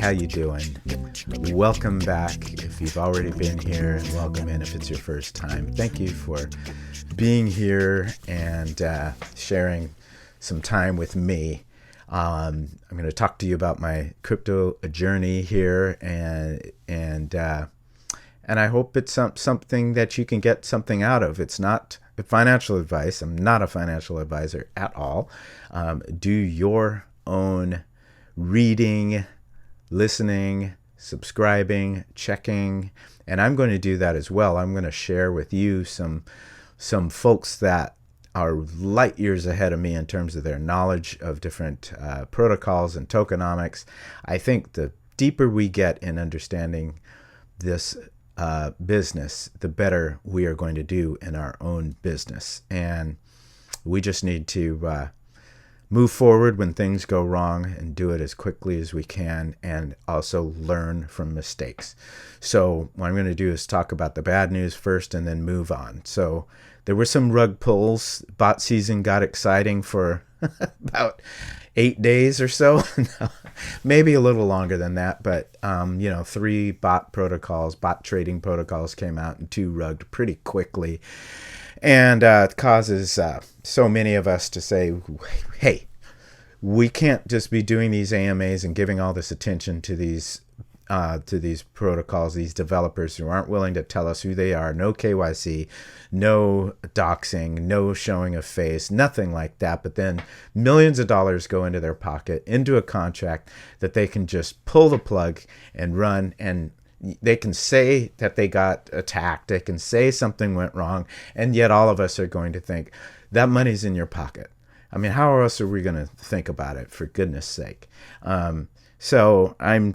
how you doing? Welcome back if you've already been here, and welcome in if it's your first time. Thank you for being here and sharing some time with me. I'm going to talk to you about my crypto journey here, and I hope it's something that you can get something out of. It's not financial advice. I'm not a financial advisor at all. Do your own reading, listening, subscribing, checking, and I'm going to do that as well. I'm going to share with you some folks that are light years ahead of me in terms of their knowledge of different protocols and tokenomics. I think the deeper we get in understanding this business, the better we are going to do in our own business. And we just need to move forward when things go wrong and do it as quickly as we can, and also learn from mistakes. So what I'm going to do is talk about the bad news first and then move on. So there were some rug pulls. Bot season got exciting for about 8 days or so. Maybe a little longer than that, but 3 bot trading protocols came out, and 2 rugged pretty quickly. And it causes so many of us to say, hey, we can't just be doing these AMAs and giving all this attention to these protocols, these developers who aren't willing to tell us who they are. No KYC, no doxing, no showing of face, nothing like that. But then millions of dollars go into their pocket, into a contract that they can just pull the plug and run, and they can say that they got attacked. They can say something went wrong. And yet all of us are going to think that money's in your pocket. I mean, how else are we going to think about it, for goodness sake? So I'm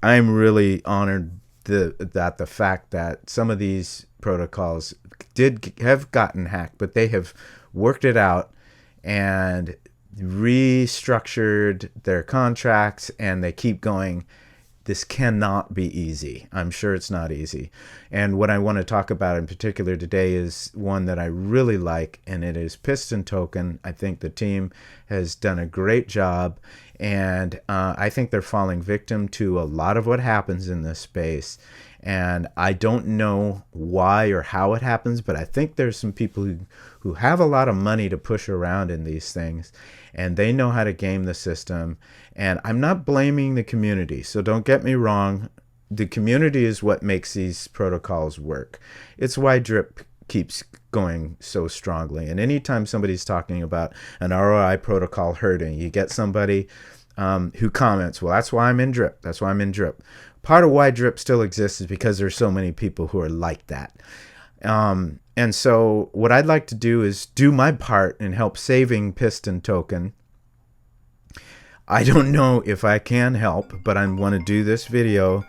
really honored that the fact that some of these protocols have gotten hacked, but they have worked it out and restructured their contracts, and they keep going. This cannot be easy. I'm sure it's not easy. And what I want to talk about in particular today is one that I really like, and it is Piston Token. I think the team has done a great job, and I think they're falling victim to a lot of what happens in this space. And I don't know why or how it happens, but I think there's some people who have a lot of money to push around in these things, and they know how to game the system. And I'm not blaming the community, so don't get me wrong. The community is what makes these protocols work. It's why Drip keeps going so strongly. And anytime somebody's talking about an ROI protocol hurting, you get somebody who comments, well, that's why I'm in Drip. That's why I'm in Drip. Part of why Drip still exists is because there's so many people who are like that. And so what I'd like to do is do my part in help saving Piston Token. I don't know if I can help, but I want to do this video.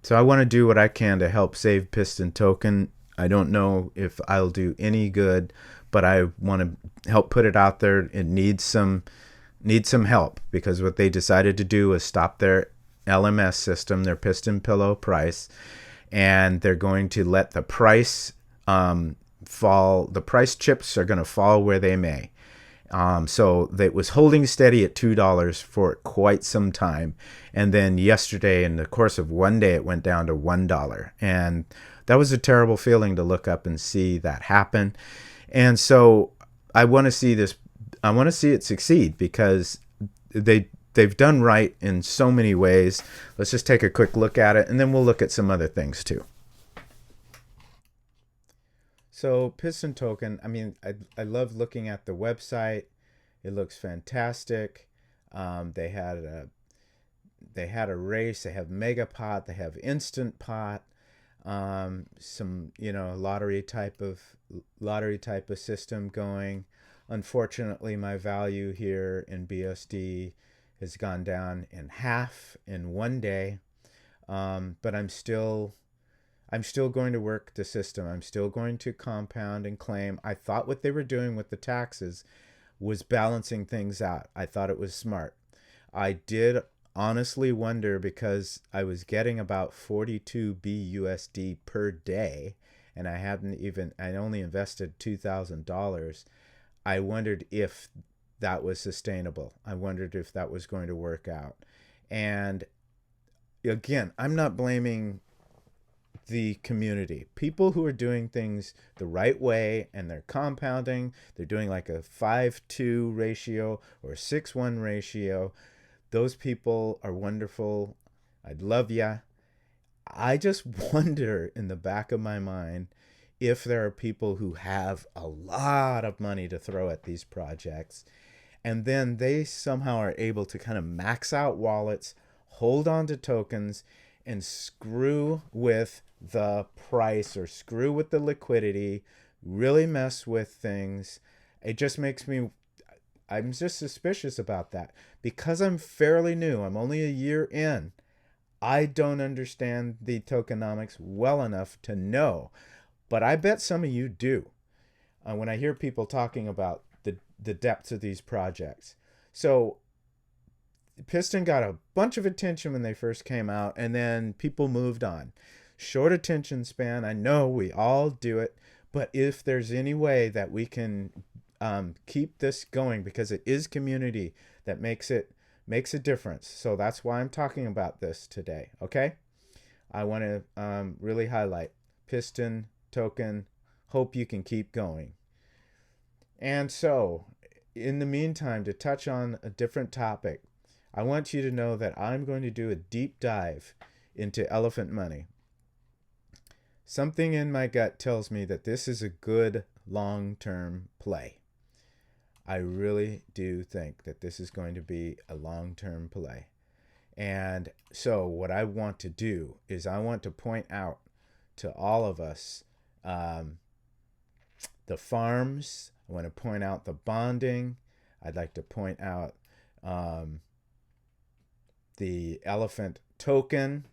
So I want to do what I can to help save Piston Token. I don't know if I'll do any good, but I want to help put it out there. It needs some help, because what they decided to do was stop their LMS system, their Piston Pillow price, and they're going to let the price fall. The price chips are going to fall where they may. So it was holding steady at $2 for quite some time. And then yesterday, in the course of one day, it went down to $1. And that was a terrible feeling to look up and see that happen. And so I want to see this. I want to see it succeed, because they've done right in so many ways. Let's just take a quick look at it, and then we'll look at some other things too. So Piston Token, I mean, I love looking at the website. It looks fantastic. They had a race. They have Mega Pot. They have Instant Pot. Some lottery type of system going. Unfortunately, my value here in BSD has gone down in half in one day, but I'm still going to work the system. I'm still going to compound and claim. I thought what they were doing with the taxes was balancing things out. I thought it was smart. I did honestly wonder, because I was getting about 42 BUSD per day, and I only invested $2,000, I wondered if that was sustainable. I wondered if that was going to work out. And again, I'm not blaming the community. People who are doing things the right way and they're compounding, they're doing like a 5:2 ratio or a 6:1 ratio. Those people are wonderful. I'd love ya. I just wonder in the back of my mind if there are people who have a lot of money to throw at these projects, and then they somehow are able to kind of max out wallets, hold on to tokens, and screw with the price or screw with the liquidity, really mess with things. It just makes me, I'm just suspicious about that. Because I'm fairly new, I'm only a year in, I don't understand the tokenomics well enough to know. But I bet some of you do. When I hear people talking about the depths of these projects. So Piston got a bunch of attention when they first came out, and then people moved on. Short attention span. I know we all do it, but if there's any way that we can keep this going, because it is community that makes a difference. So that's why I'm talking about this today. Okay, I want to really highlight Piston Token. Hope you can keep going. And so, in the meantime, to touch on a different topic, I want you to know that I'm going to do a deep dive into elephant money. Something in my gut tells me that this is a good long-term play. I really do think that this is going to be a long-term play. And so what I want to do is I want to point out to all of us the farms. I want to point out the bonding. I'd like to point out the elephant token.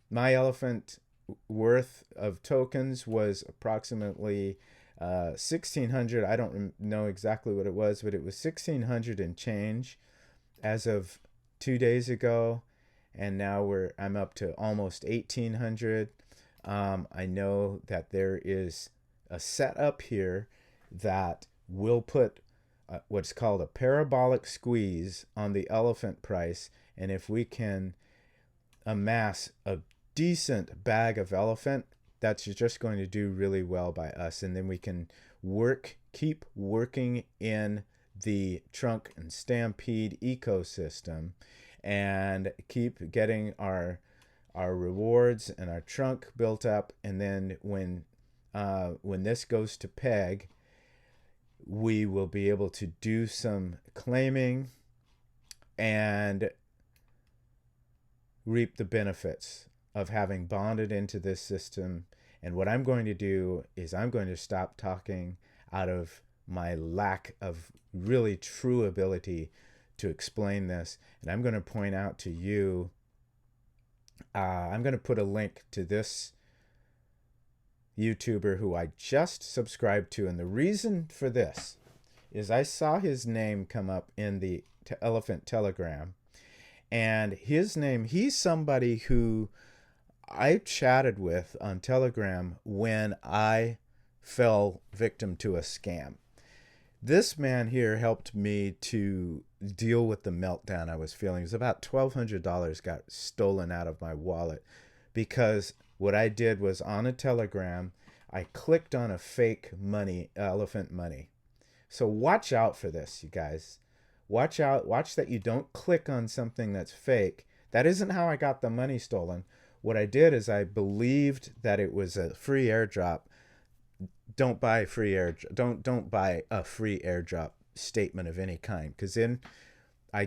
My elephant worth of tokens was approximately 1,600. I don't know exactly what it was, but it was 1,600 and change as of 2 days ago, and now I'm up to almost 1,800. I know that there is a setup here that will put what's called a parabolic squeeze on the elephant price, and if we can amass a decent bag of elephant, that's just going to do really well by us, and then we can keep working in the Trunk and Stampede ecosystem and keep getting our rewards and our trunk built up, and then when this goes to peg, we will be able to do some claiming and reap the benefits of having bonded into this system. And what I'm going to do is I'm going to stop talking out of my lack of really true ability to explain this, and I'm going to point out to you, I'm going to put a link to this YouTuber who I just subscribed to, and the reason for this is I saw his name come up in the Elephant Telegram, and his name, he's somebody who I chatted with on Telegram when I fell victim to a scam. This man here helped me to deal with the meltdown I was feeling. It was about $1,200 got stolen out of my wallet because what I did was on a Telegram, I clicked on a fake money, elephant money. So watch out for this, you guys. Watch out. Watch that you don't click on something that's fake. That isn't how I got the money stolen. What I did is I believed that it was a free airdrop. Don't buy free air. Don't buy a free airdrop statement of any kind, because then I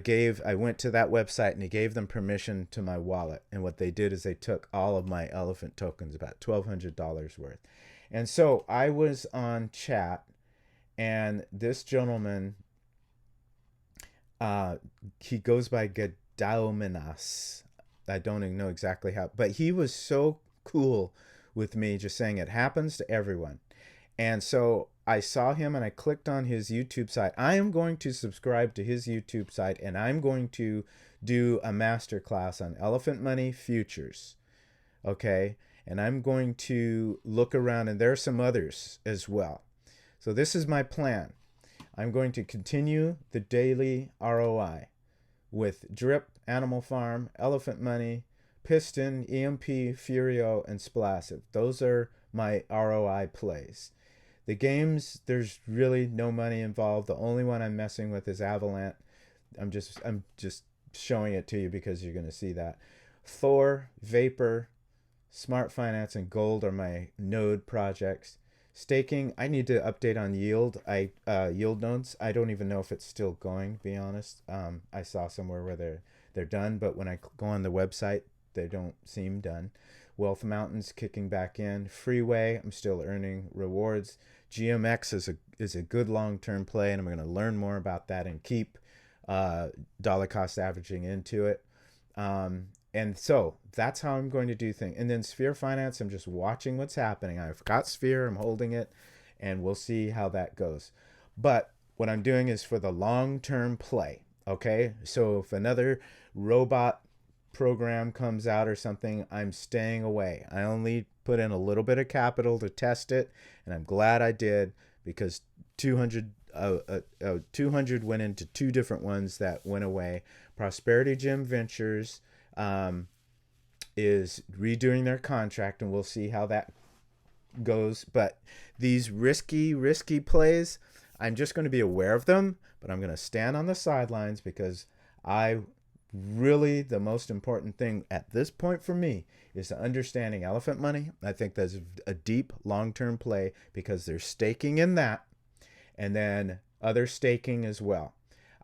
went to that website and he gave them permission to my wallet, and what they did is they took all of my elephant tokens, about $1,200 worth. And so I was on chat, and this gentleman, he goes by Gadauminas. I don't even know exactly how, but he was so cool with me, just saying it happens to everyone. And so I saw him and I clicked on his YouTube site. I am going to subscribe to his YouTube site, and I'm going to do a masterclass on elephant money futures. Okay. and I'm going to look around, and there are some others as well. So this is my plan. I'm going to continue the daily ROI with Drip, Animal Farm, Elephant Money, Piston, EMP, Furio, and Splassive. Those are my ROI plays. The games, there's really no money involved. The only one I'm messing with is Avalanche. I'm just showing it to you because you're going to see that. Thor, Vapor, Smart Finance, and Gold are my node projects. Staking, I need to update on yield. Yield nodes, I don't even know if it's still going, to be honest. I saw somewhere where they're done, but when I go on the website, they don't seem done. Wealth Mountain's kicking back in. Freeway, I'm still earning rewards. GMX is a good long-term play, and I'm going to learn more about that and keep dollar cost averaging into it. And so that's how I'm going to do things. And then Sphere Finance, I'm just watching what's happening. I've got Sphere, I'm holding it, and we'll see how that goes. But what I'm doing is for the long-term play, okay? So if another robot program comes out or something, I'm staying away. I only put in a little bit of capital to test it, and I'm glad I did, because 200 went into two different ones that went away. Prosperity Gym Ventures is redoing their contract, and we'll see how that goes. But these risky plays, I'm just going to be aware of them, but I'm going to stand on the sidelines, because the most important thing at this point for me is understanding Elephant Money. I think that's a deep long-term play, because there's staking in that, and then other staking as well.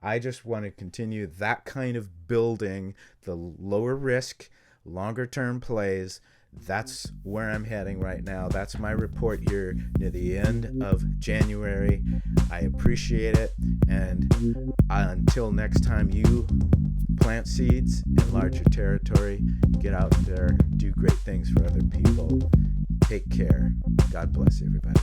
I just want to continue that kind of building, the lower risk, longer term plays. That's where I'm heading right now. That's my report here near the end of January. I appreciate it. And until next time, you plant seeds, enlarge your territory, get out there, do great things for other people. Take care. God bless everybody.